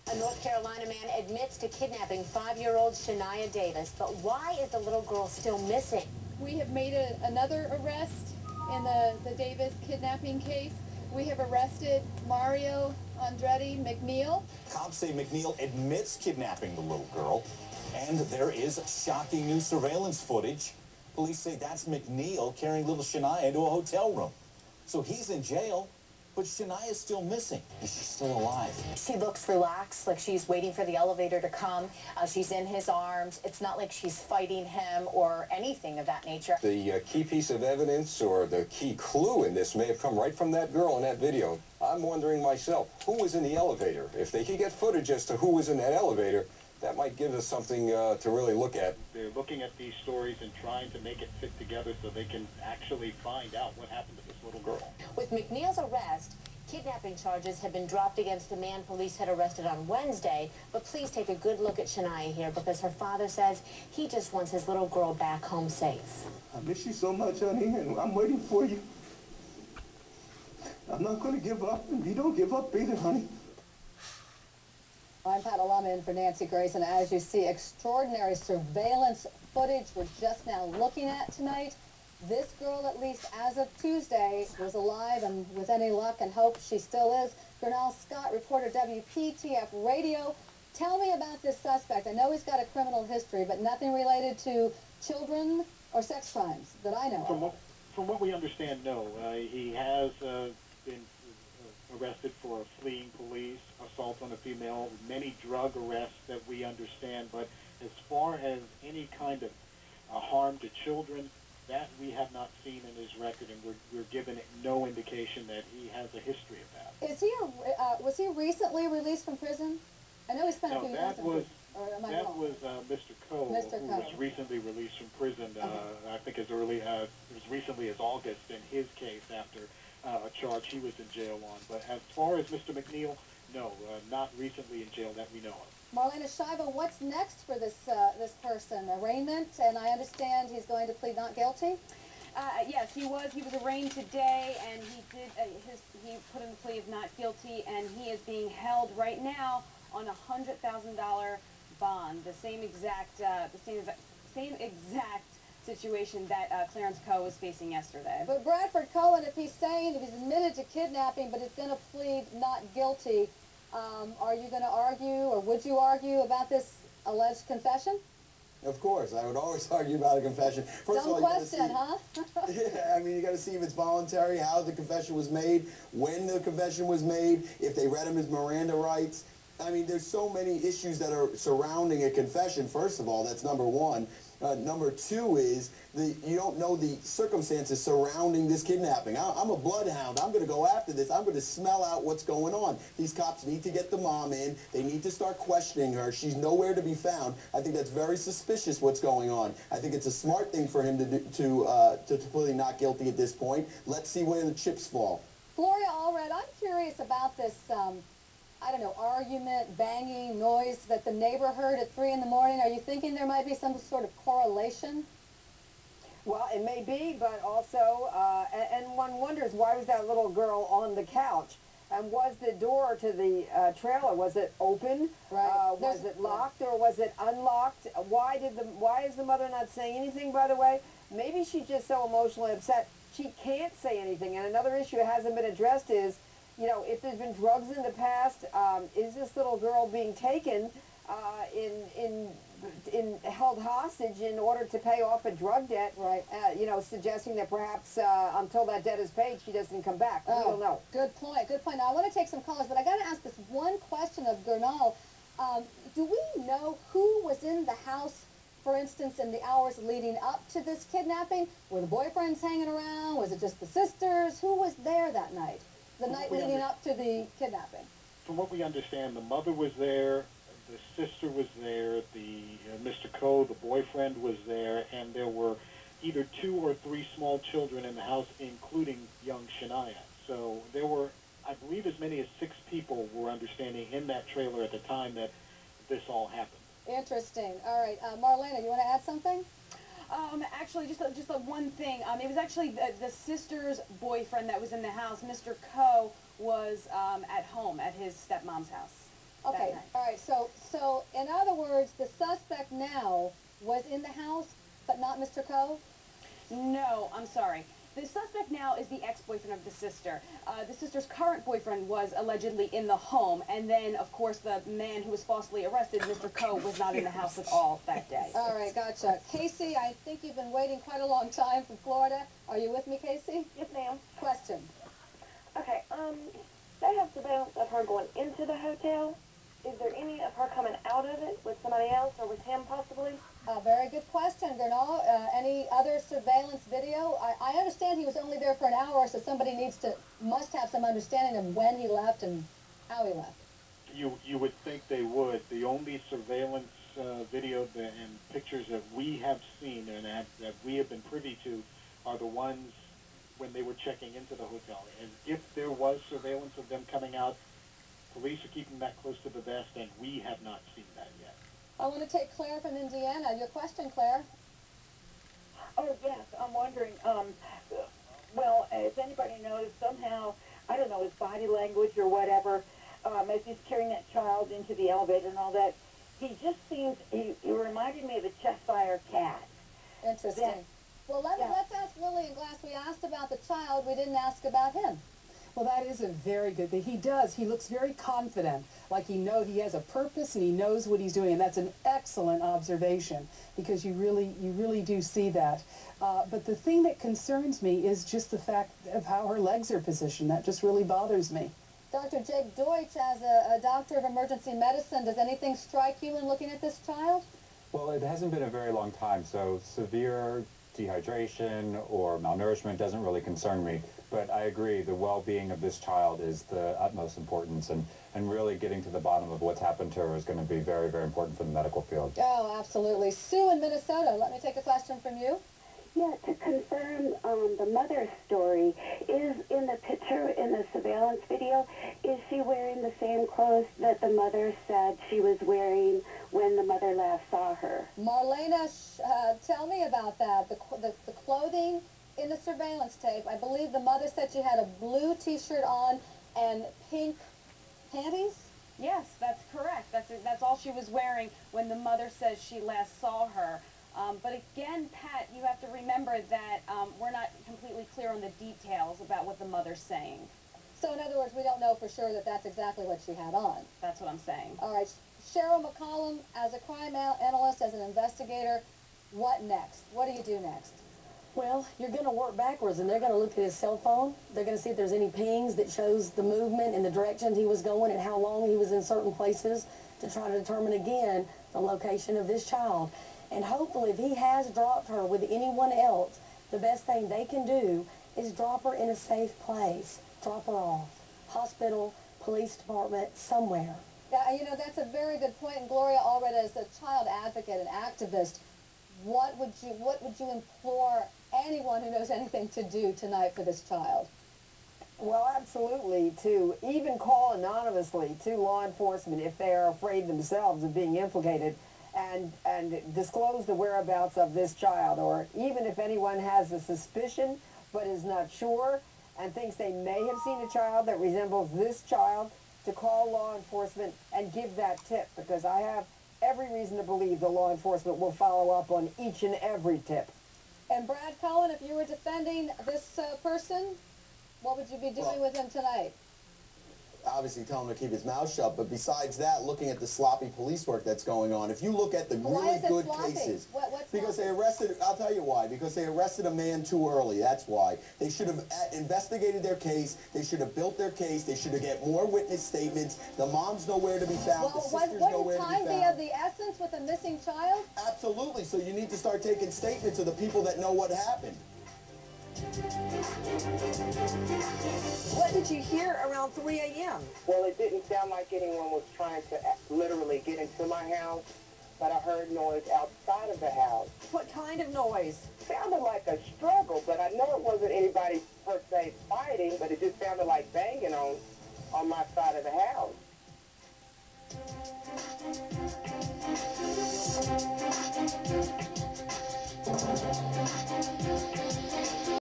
A North Carolina man admits to kidnapping 5-year-old Shaniya Davis, but why is the little girl still missing? We have made another arrest in the Davis kidnapping case. We have arrested Mario Andretti McNeil. Cops say McNeil admits kidnapping the little girl, and there is shocking new surveillance footage. Police say that's McNeil carrying little Shaniya into a hotel room. So he's in jail, but Shaniya's still missing. Is she still alive? She looks relaxed, like she's waiting for the elevator to come. She's in his arms. It's not like she's fighting him or anything of that nature. The key piece of evidence or the key clue in this may have come right from that girl in that video. I'm wondering myself, who was in the elevator? If they could get footage as to who was in that elevator, that might give us something to really look at. They're looking at these stories and trying to make it fit together so they can actually find out what happened to this little girl. With McNeil's arrest, kidnapping charges have been dropped against the man police had arrested on Wednesday. But please take a good look at Shaniya here, because her father says he just wants his little girl back home safe. I miss you so much, honey, and I'm waiting for you. I'm not going to give up, and you don't give up either, honey. I'm Pat Alama in for Nancy Grace, and as you see, extraordinary surveillance footage we're just now looking at tonight. This girl, at least as of Tuesday, was alive, and with any luck and hope, she still is. Gernal Scott, reporter WPTF Radio. Tell me about this suspect. I know he's got a criminal history, but nothing related to children or sex crimes that I know of. From what we understand, no. He has been arrested for fleeing police, assault on a female, many drug arrests that we understand, but as far as any kind of harm to children, that we have not seen in his record, and we're given no indication that he has a history of that. Is he was he recently released from prison? I know he spent a few years in prison. That was Mr. Coe, who was recently released from prison, I think as recently as August in his case after a charge he was in jail on. But as far as Mr. McNeil, no, not recently in jail that we know of. Marlena Shiva, what's next for this this person? Arraignment, and I understand he's going to plead not guilty? Yes, he was arraigned today, and he did he put in the plea of not guilty, and he is being held right now on a $100,000 bond, the same exact situation that Clarence Coe was facing yesterday. But Bradford Cohen, if he's admitted to kidnapping, but is going to plead not guilty, are you going to argue, or would you argue about this alleged confession? Of course, I would always argue about a confession. First Dumb of all, question, huh? Yeah, I mean, you got to see if it's voluntary, how the confession was made, when the confession was made, if they read him his Miranda rights. I mean, there's so many issues that are surrounding a confession. First of all, that's number one. Number two is you don't know the circumstances surrounding this kidnapping. I'm a bloodhound. I'm going to go after this. I'm going to smell out what's going on. These cops need to get the mom in. They need to start questioning her. She's nowhere to be found. I think that's very suspicious what's going on. I think it's a smart thing for him to do, to plead not guilty at this point. Let's see where the chips fall. Gloria Allred, I'm curious about this I don't know, argument, banging, noise that the neighbor heard at 3 in the morning. Are you thinking there might be some sort of correlation? Well, it may be, but also, and one wonders, why was that little girl on the couch? And was the door to the trailer, was it open? Right. Was it locked or was it unlocked? Why is the mother not saying anything, by the way? Maybe she's just so emotionally upset she can't say anything. And another issue that hasn't been addressed is, you know, if there's been drugs in the past, is this little girl being taken held hostage in order to pay off a drug debt? Right. You know, suggesting that perhaps until that debt is paid, she doesn't come back. We don't know. Good point. Good point. Now, I want to take some callers, but I got to ask this one question of Gernal. Do we know who was in the house, for instance, in the hours leading up to this kidnapping? Were the boyfriends hanging around? Was it just the sisters? Who was there that night? The night leading up to the kidnapping? From what we understand, the mother was there, the sister was there, the Mr. Coe, the boyfriend, was there, and there were either 2 or 3 small children in the house, including young Shaniya. So there were, I believe, as many as 6 people were understanding in that trailer at the time that this all happened. Interesting. All right, Marlena, you want to add something? Actually, just one thing. It was actually the sister's boyfriend that was in the house. Mr. Coe was at home at his stepmom's house. Okay, night. all right, so in other words, the suspect now was in the house, but not Mr. Coe? No, I'm sorry. The suspect now is the ex-boyfriend of the sister. The sister's current boyfriend was allegedly in the home, and then, of course, the man who was falsely arrested, Mr. Coe, was not in the house at all that day. All right, gotcha. Casey, I think you've been waiting quite a long time from Florida. Are you with me, Casey? Yes, ma'am. Question. Okay, they have surveillance of her going into the hotel. Is there any of her coming out of it with somebody else or with him possibly? Very good question, Gernal. Any other surveillance video? I understand he was only there for an hour, so somebody must have some understanding of when he left and how he left. You would think they would. The only surveillance video and pictures that we have seen and that we have been privy to are the ones when they were checking into the hotel. And if there was surveillance of them coming out, police are keeping that close to the vest, and we have not seen that yet. I want to take Claire from Indiana. Your question, Claire. Oh, yes. I'm wondering, well, if anybody knows, somehow, I don't know, his body language or whatever, as he's carrying that child into the elevator and all that, he just seems, he reminded me of a Cheshire cat. Interesting. Well, let's ask Lillian Glass. We asked about the child. We didn't ask about him. Well, that is a very good thing. He does. He looks very confident, like he has a purpose and he knows what he's doing, and that's an excellent observation because you really do see that. But the thing that concerns me is just the fact of how her legs are positioned. That just really bothers me. Dr. Jake Deutsch, as a doctor of emergency medicine, does anything strike you in looking at this child? Well, it hasn't been a very long time, so severe dehydration or malnourishment doesn't really concern me. But I agree, the well-being of this child is the utmost importance, and really getting to the bottom of what's happened to her is going to be very, very important for the medical field. Oh, absolutely. Sue in Minnesota, let me take a question from you. Yeah, to confirm the mother's story, is in the picture in the surveillance video, is she wearing the same clothes that the mother said she was wearing when the mother last saw her? Marlena, tell me about that. The clothing in the surveillance tape, I believe the mother said she had a blue t-shirt on and pink panties? Yes, that's correct. That's all she was wearing when the mother says she last saw her. But again, Pat, you have to remember that we're not completely clear on the details about what the mother's saying. So in other words, we don't know for sure that that's exactly what she had on. That's what I'm saying. All right, Cheryl McCollum, as a crime analyst, as an investigator, what next? What do you do next? Well, you're going to work backwards, and they're going to look at his cell phone. They're going to see if there's any pings that shows the movement and the direction he was going and how long he was in certain places to try to determine, again, the location of this child. And hopefully, if he has dropped her with anyone else, the best thing they can do is drop her in a safe place. Drop her off. Hospital, police department, somewhere. Yeah, you know, that's a very good point. And Gloria Allred, as a child advocate and activist, what would you implore anyone who knows anything to do tonight for this child? Well, absolutely, to even call anonymously to law enforcement if they are afraid themselves of being implicated, and disclose the whereabouts of this child, or even if anyone has a suspicion but is not sure and thinks they may have seen a child that resembles this child, to call law enforcement and give that tip, because I have every reason to believe the law enforcement will follow up on each and every tip. And Brad Cohen, if you were defending this person, what would you be doing with him tonight? Obviously tell him to keep his mouth shut, but besides that, looking at the sloppy police work that's going on, if you look at the really good cases, because they arrested, I'll tell you why, because they arrested a man too early, that's why. They should have investigated their case, they should have built their case, they should have get more witness statements, the mom's nowhere to be found, the sister's nowhere to be found. Wouldn't time be of the essence with a missing child? Absolutely, so you need to start taking statements of the people that know what happened. What did you hear around 3 a.m.? Well, it didn't sound like anyone was trying to literally get into my house, but I heard noise outside of the house. What kind of noise? Sounded like a struggle, but I know it wasn't anybody per se fighting, but it just sounded like banging on my side of the house.